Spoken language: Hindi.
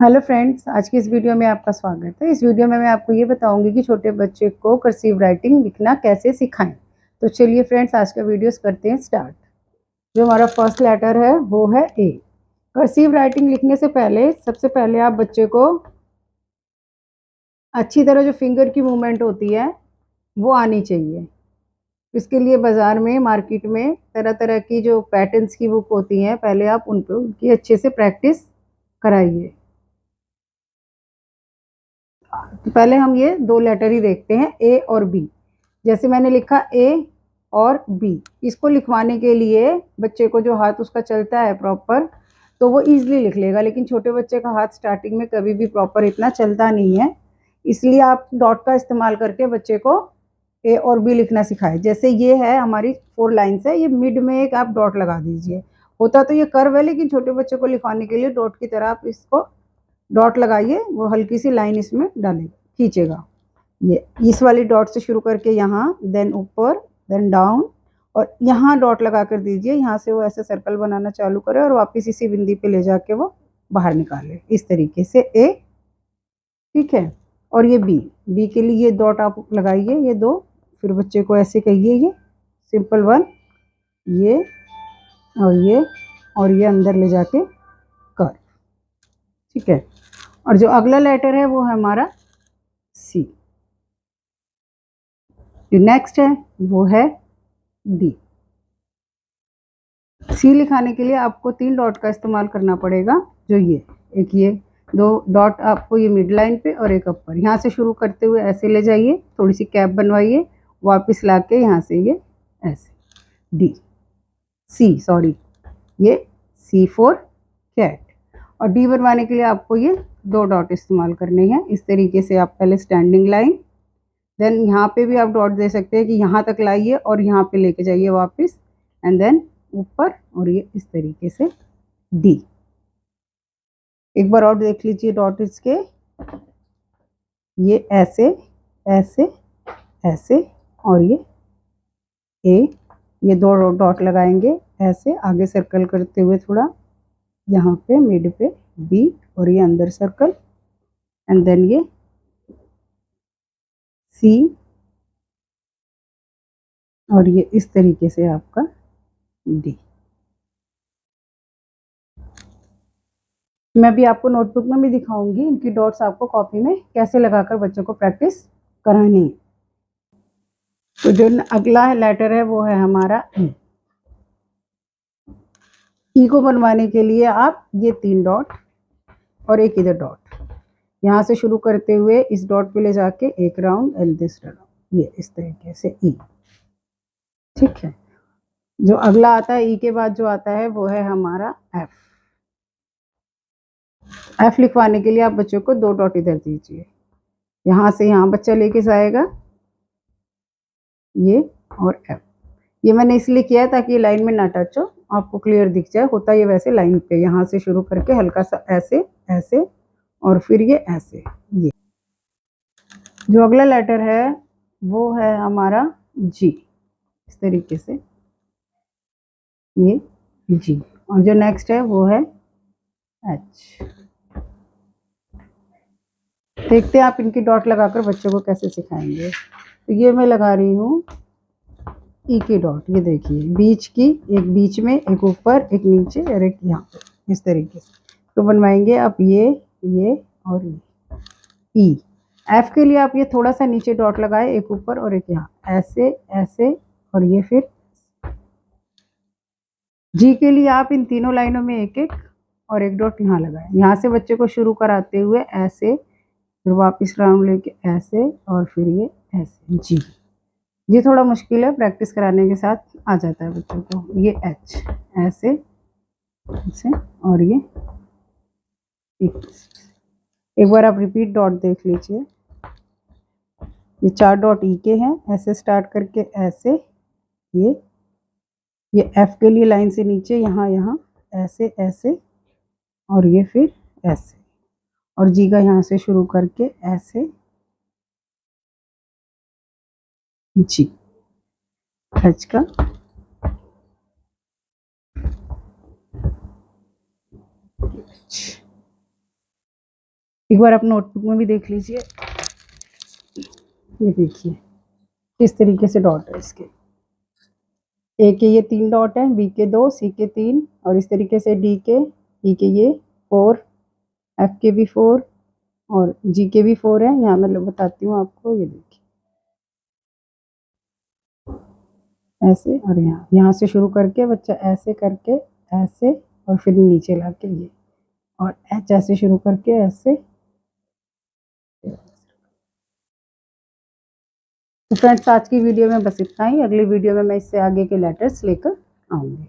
हेलो फ्रेंड्स, आज की इस वीडियो में आपका स्वागत है। इस वीडियो में मैं आपको ये बताऊंगी कि छोटे बच्चे को कर्सिव राइटिंग लिखना कैसे सिखाएं। तो चलिए फ्रेंड्स, आज का वीडियोस करते हैं स्टार्ट। जो हमारा फर्स्ट लेटर है वो है ए। कर्सिव राइटिंग लिखने से पहले सबसे पहले आप बच्चे को अच्छी तरह जो फिंगर की मूवमेंट होती है वो आनी चाहिए। इसके लिए बाज़ार में, मार्केट में तरह तरह की जो पैटर्न्स की बुक होती हैं, पहले आप उन पर उनकी अच्छे से प्रैक्टिस कराइए। तो पहले हम ये दो लेटर ही देखते हैं, ए और बी। जैसे मैंने लिखा ए और बी, इसको लिखवाने के लिए बच्चे को जो हाथ उसका चलता है प्रॉपर, तो वो इजीली लिख लेगा। लेकिन छोटे बच्चे का हाथ स्टार्टिंग में कभी भी प्रॉपर इतना चलता नहीं है, इसलिए आप डॉट का इस्तेमाल करके बच्चे को ए और बी लिखना सिखाएं। जैसे ये है हमारी 4 लाइन्स है, ये मिड में एक आप डॉट लगा दीजिए। होता तो ये कर्व है, लेकिन छोटे बच्चे को लिखवाने के लिए डॉट की तरह आप इसको डॉट लगाइए, वो हल्की सी लाइन इसमें डालेगा, खींचेगा। ये इस वाली डॉट से शुरू करके यहाँ, देन ऊपर, देन डाउन, और यहाँ डॉट लगा कर दीजिए। यहाँ से वो ऐसे सर्कल बनाना चालू करे और वापस इसी बिंदी पे ले जाके वो बाहर निकाले। इस तरीके से ए, ठीक है। और ये बी, बी के लिए ये डॉट आप लगाइए, ये दो, फिर बच्चे को ऐसे कहिए, ये सिंपल वन, ये और ये, और ये अंदर ले जाके कर, ठीक है। और जो अगला लेटर है वो है हमारा सी। जो नेक्स्ट है वो है डी। सी लिखाने के लिए आपको 3 डॉट का इस्तेमाल करना पड़ेगा। जो ये एक, ये 2 डॉट आपको ये मिड लाइन पे और एक अपर, यहाँ से शुरू करते हुए ऐसे ले जाइए, थोड़ी सी कैप बनवाइए, वापस लाके यहाँ से ये ऐसे डी, सी सॉरी, ये सी फॉर कैट। और डी बनवाने के लिए आपको ये 2 डॉट इस्तेमाल करने हैं। इस तरीके से आप पहले स्टैंडिंग लाइन, देन यहाँ पे भी आप डॉट दे सकते हैं कि यहाँ तक लाइए और यहाँ पे लेके जाइए वापस, एंड देन ऊपर, और ये इस तरीके से डी। एक बार और देख लीजिए डॉट इसके, ये ऐसे ऐसे ऐसे, और ये ए, ये 2 डॉट लगाएंगे ऐसे आगे सर्कल करते हुए, थोड़ा यहाँ पे मिड पे बी, और ये अंदर सर्कल, एंड देन ये सी, और ये इस तरीके से आपका डी। मैं भी आपको नोटबुक में भी दिखाऊंगी इनकी डॉट्स आपको कॉपी में कैसे लगाकर बच्चों को प्रैक्टिस करानी है। तो जो अगला लेटर है वो है हमारा ई। ई को बनवाने के लिए आप ये 3 डॉट और एक इधर डॉट, यहाँ से शुरू करते हुए इस डॉट पे ले जाके एक राउंड एंड दिस राउंड, ये इस तरीके से ई, ठीक है। जो अगला आता है ई के बाद जो आता है वो है हमारा एफ। एफ लिखवाने के लिए आप बच्चों को 2 डॉट इधर दीजिए, यहाँ से यहाँ बच्चा लेके जाएगा, ये और एफ। ये मैंने इसलिए किया है ताकि ये लाइन में ना टच हो, आपको क्लियर दिख जाए। होता ये वैसे लाइन पे, यहाँ से शुरू करके हल्का सा ऐसे ऐसे, और फिर ये ऐसे। ये जो अगला लेटर है वो है हमारा जी, इस तरीके से ये जी। और जो नेक्स्ट है वो है एच। देखते हैं आप इनकी डॉट लगाकर बच्चों को कैसे सिखाएंगे। तो ये मैं लगा रही हूँ ई की डॉट, ये देखिए बीच की, एक बीच में, एक ऊपर, एक नीचे, और एक यहाँ पे, इस तरीके से। तो बनवाएंगे आप ये और ये ई। एफ के लिए आप ये थोड़ा सा नीचे डॉट लगाए, एक ऊपर और एक यहाँ, ऐसे ऐसे, और ये फिर जी के लिए आप इन तीनों लाइनों में एक एक और एक डॉट यहाँ लगाए। यहाँ से बच्चे को शुरू कराते हुए ऐसे, फिर वापस राउंड लेके ऐसे, और फिर ये ऐसे जी। ये थोड़ा मुश्किल है, प्रैक्टिस कराने के साथ आ जाता है बच्चों को। ये एच ऐसे ऐसे, और ये एक बार आप रिपीट डॉट देख लीजिए। ये 4 डॉट ई के हैं, ऐसे स्टार्ट करके ऐसे, ये एफ के लिए लाइन से नीचे, यहाँ यहाँ ऐसे ऐसे, और ये फिर ऐसे, और जी का यहाँ से शुरू करके ऐसे जी, एच का एक बार आप नोटबुक में भी देख लीजिए। ये देखिए किस तरीके से डॉट है इसके। ए के ये 3 डॉट हैं, बी के 2, सी के 3 और इस तरीके से डी के, ई के ये 4, एफ के भी 4 और जी के भी 4 है। यहाँ मैं बताती हूँ आपको, ये देखिए ऐसे और यहाँ से शुरू करके बच्चा ऐसे करके ऐसे और फिर नीचे लाके ये और एच ऐसे शुरू करके ऐसे। तो फ्रेंड्स आज की वीडियो में बस इतना ही। अगली वीडियो में मैं इससे आगे के लेटर्स लेकर आऊँगी।